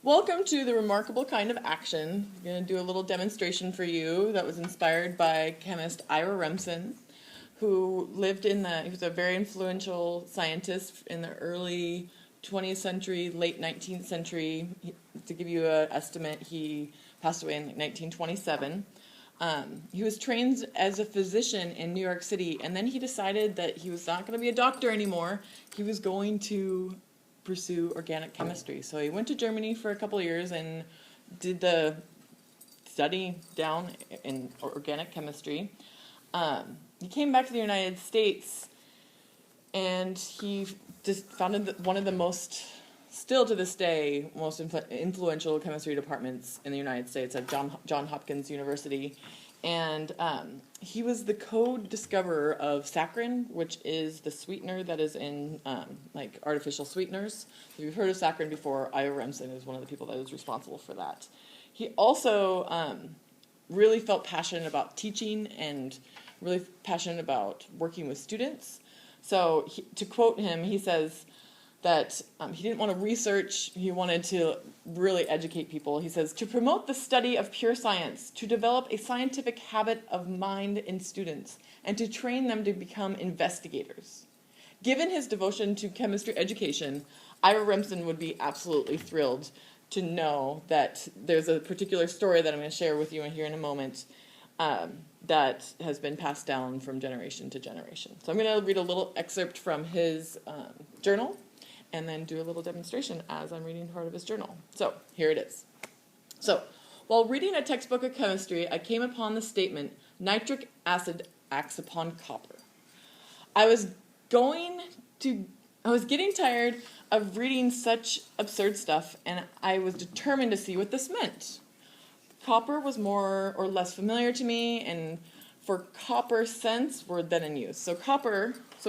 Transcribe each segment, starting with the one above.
Welcome to the remarkable kind of action. I'm going to do a little demonstration for you that was inspired by chemist Ira Remsen, who he was a very influential scientist in the early 20th century, late 19th century. To give you an estimate, he passed away in 1927. He was trained as a physician in New York City, and then he decided that he was not going to be a doctor anymore. He was going to pursue organic chemistry. So he went to Germany for a couple of years and did the study down in organic chemistry. He came back to the United States, and he just founded one of the most, still to this day, most influential chemistry departments in the United States at Johns Hopkins University. And he was the co-discoverer of saccharin, which is the sweetener that is in like artificial sweeteners. If you've heard of saccharin before, Ira Remsen is one of the people that was responsible for that. He also really felt passionate about teaching and really passionate about working with students. So to quote him, he says that he didn't want to research, he wanted to really educate people. He says, to promote the study of pure science, to develop a scientific habit of mind in students, and to train them to become investigators. Given his devotion to chemistry education, Ira Remsen would be absolutely thrilled to know that there's a particular story that I'm going to share with you here in a moment that has been passed down from generation to generation. So I'm going to read a little excerpt from his journal, and then do a little demonstration as I'm reading part of his journal. So, here it is. So, while reading a textbook of chemistry, I came upon the statement, nitric acid acts upon copper. I was getting tired of reading such absurd stuff, and I was determined to see what this meant. Copper was more or less familiar to me, and for copper cents were then in use. So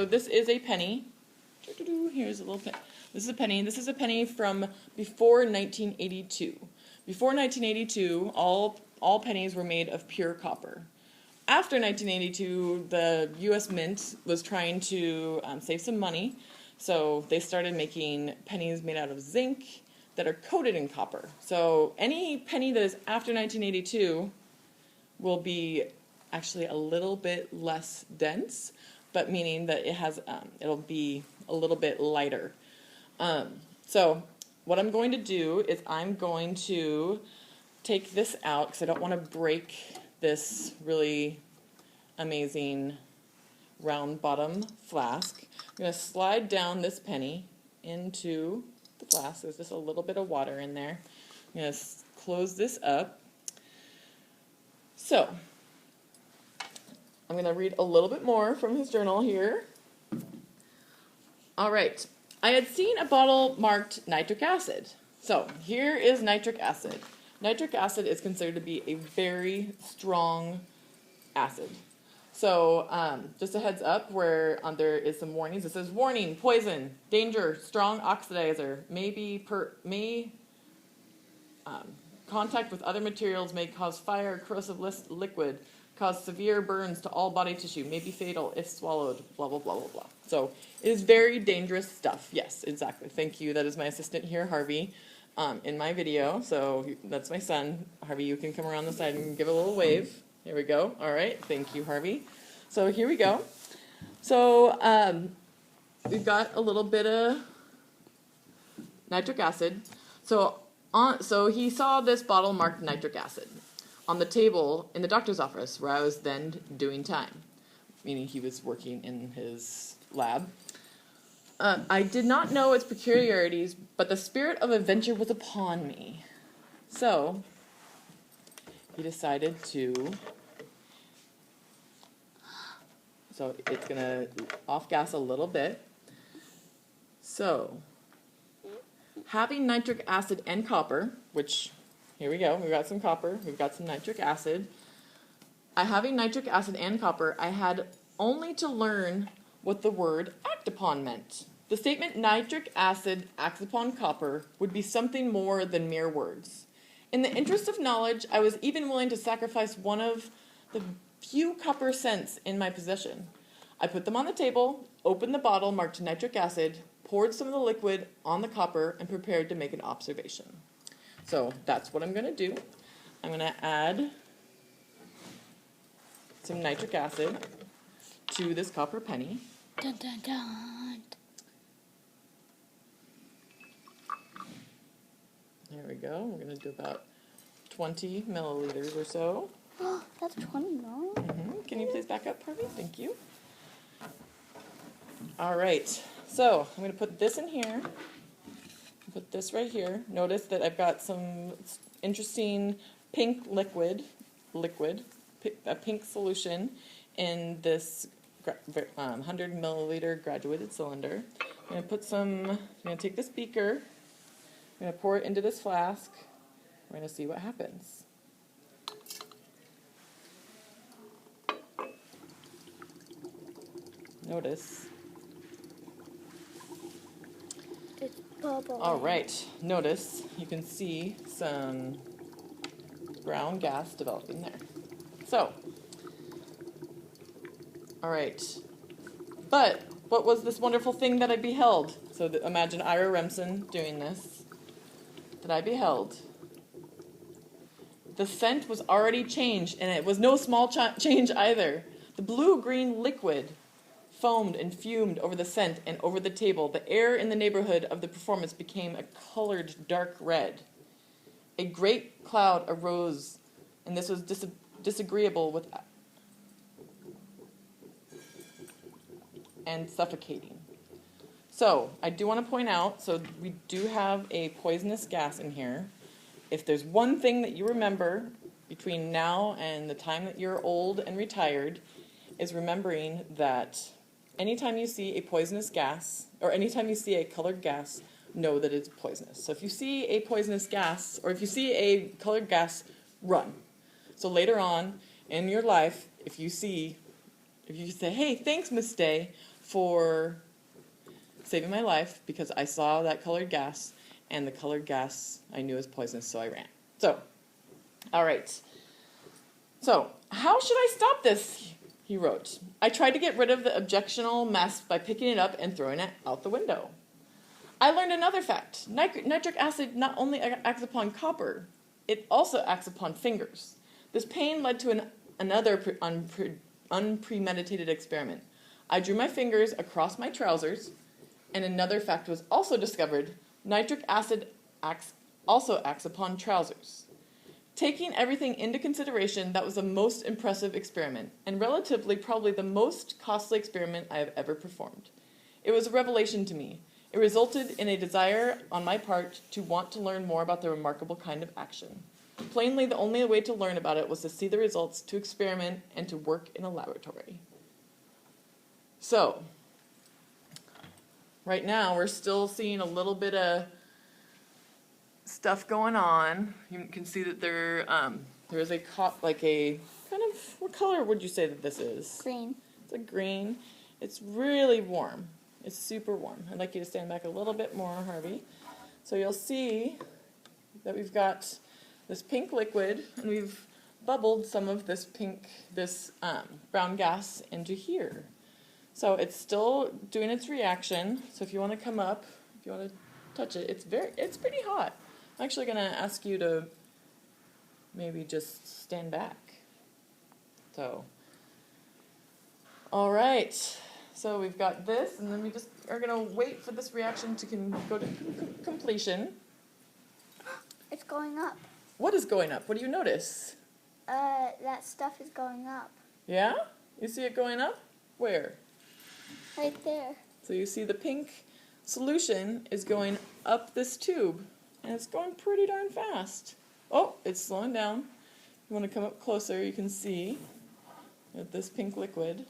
this is a penny. Here's a little penny. This is a penny. This is a penny from before 1982. Before 1982, all pennies were made of pure copper. After 1982, the U.S. Mint was trying to save some money, so they started making pennies made out of zinc that are coated in copper. So any penny that is after 1982 will be actually a little bit less dense, but meaning that it'll be a little bit lighter. So what I'm going to do is I'm going to take this out because I don't want to break this really amazing round bottom flask. I'm going to slide down this penny into the flask. There's just a little bit of water in there. I'm going to close this up. So I'm going to read a little bit more from his journal here. All right. I had seen a bottle marked nitric acid. So here is nitric acid. Nitric acid is considered to be a very strong acid. So just a heads up where there is some warnings. It says, warning, poison, danger, strong oxidizer, contact with other materials may cause fire, corrosive liquid, cause severe burns to all body tissue, may be fatal if swallowed, blah, blah, blah, blah, blah. So it is very dangerous stuff. Yes, exactly. Thank you. That is my assistant here, Harvey, in my video. So that's my son. Harvey, you can come around the side and give a little wave. Here we go. All right. Thank you, Harvey. So here we go. So we've got a little bit of nitric acid. So he saw this bottle marked nitric acid on the table in the doctor's office where I was then doing time, meaning he was working in his lab. I did not know its peculiarities, but the spirit of adventure was upon me. So he decided to, so it's going to off-gas a little bit. So having nitric acid and copper, which, here we go, we've got some copper, we've got some nitric acid. Having nitric acid and copper, I had only to learn what the word act upon meant. The statement nitric acid acts upon copper would be something more than mere words. In the interest of knowledge, I was even willing to sacrifice one of the few copper cents in my possession. I put them on the table, opened the bottle marked nitric acid, poured some of the liquid on the copper, and prepared to make an observation. So that's what I'm going to do. I'm going to add some nitric acid to this copper penny. Dun, dun, dun. There we go. We're going to do about 20 milliliters or so. Oh, that's 20 mil. Can you please back up, Harvey? Thank you. All right. So I'm going to put this in here. Put this right here. Notice that I've got some interesting pink liquid, a pink solution in this 100 milliliter graduated cylinder. I'm going to take this beaker, I'm going to pour it into this flask. We're going to see what happens. Notice. It's bubbling. All right. Notice you can see some brown gas developing there. So, all right. But what was this wonderful thing that I beheld? So imagine Ira Remsen doing this. That I beheld. The scent was already changed, and it was no small change either. The blue-green liquid foamed and fumed over the scent and over the table. The air in the neighborhood of the performance became a colored dark red. A great cloud arose, and this was disagreeable with and suffocating. So, I do want to point out, so we do have a poisonous gas in here. If there's one thing that you remember between now and the time that you're old and retired, is remembering that anytime you see a poisonous gas, or anytime you see a colored gas, know that it's poisonous. So if you see a poisonous gas, or if you see a colored gas, run. So later on in your life, if you say, hey, thanks, Miss Day, for saving my life, because I saw that colored gas, and the colored gas I knew was poisonous, so I ran. So, all right. So, how should I stop this? He wrote. I tried to get rid of the objectionable mess by picking it up and throwing it out the window. I learned another fact. Nitric acid not only acts upon copper, it also acts upon fingers. This pain led to another unpremeditated experiment. I drew my fingers across my trousers, and another fact was also discovered. Nitric acid also acts upon trousers. Taking everything into consideration, that was the most impressive experiment, and relatively probably the most costly experiment I have ever performed. It was a revelation to me. It resulted in a desire on my part to want to learn more about the remarkable kind of action. Plainly, the only way to learn about it was to see the results, to experiment, and to work in a laboratory. So, right now we're still seeing a little bit of stuff going on. You can see that there is a kind of, what color would you say that this is? Green. It's a green. It's really warm. It's super warm. I'd like you to stand back a little bit more, Harvey. So you'll see that we've got this pink liquid, and we've bubbled some of this brown gas into here. So it's still doing its reaction. So if you want to come up, if you want to touch it, it's pretty hot. I'm actually going to ask you to maybe just stand back. So, all right. So we've got this, and then we just are going to wait for this reaction to go to completion. It's going up. What is going up? What do you notice? That stuff is going up. Yeah? You see it going up? Where? Right there. So you see the pink solution is going up this tube, and it's going pretty darn fast. Oh, it's slowing down. You want to come up closer, you can see that this pink liquid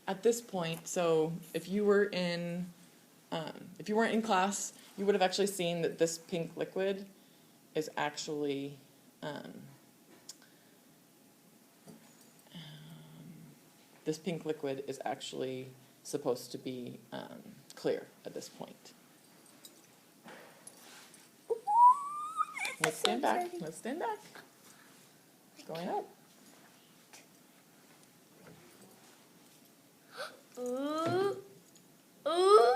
at this point. So if you weren't in class, you would have actually seen that this pink liquid is actually supposed to be clear at this point. Let's stand back. Let's stand back. It's going up. Ooh. Ooh.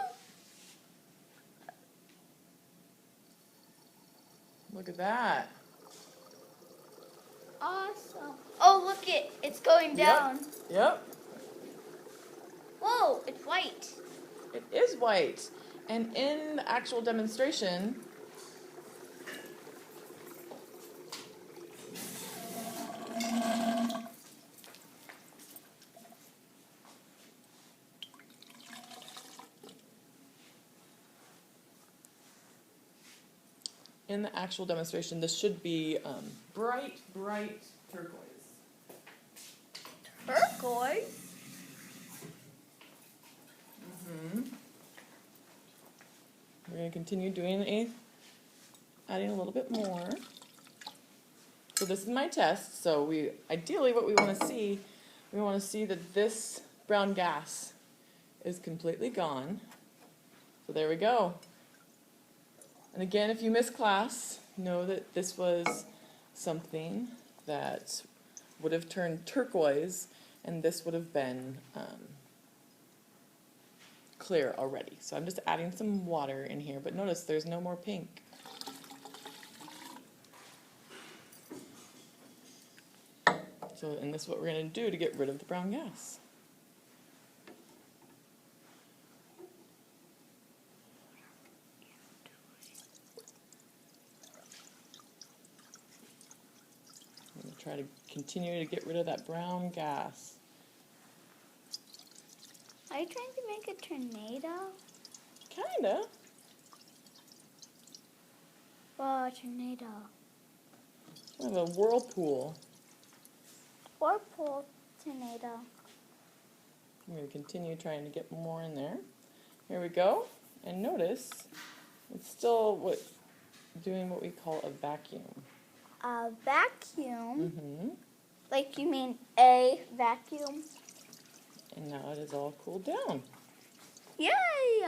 Look at that. Awesome. Oh, look it. It's going down. Yep. Whoa, it's white. It is white. And in the actual demonstration, this should be bright, bright turquoise. Turquoise? We're going to continue adding a little bit more. So this is my test. So ideally what we want to see that this brown gas is completely gone. So there we go. And again, if you missed class, know that this was something that would have turned turquoise, and this would have been clear already. So I'm just adding some water in here, but notice there's no more pink. So, and this is what we're going to do to get rid of the brown gas. I'm going to try to continue to get rid of that brown gas. Are you trying to make a tornado? Kinda. Whoa, a tornado. Kind of a whirlpool. Whirlpool tornado. I'm going to continue trying to get more in there. Here we go. And notice it's still doing what we call a vacuum. A vacuum? Mm-hmm. Like you mean a vacuum? And now it is all cooled down. Yay!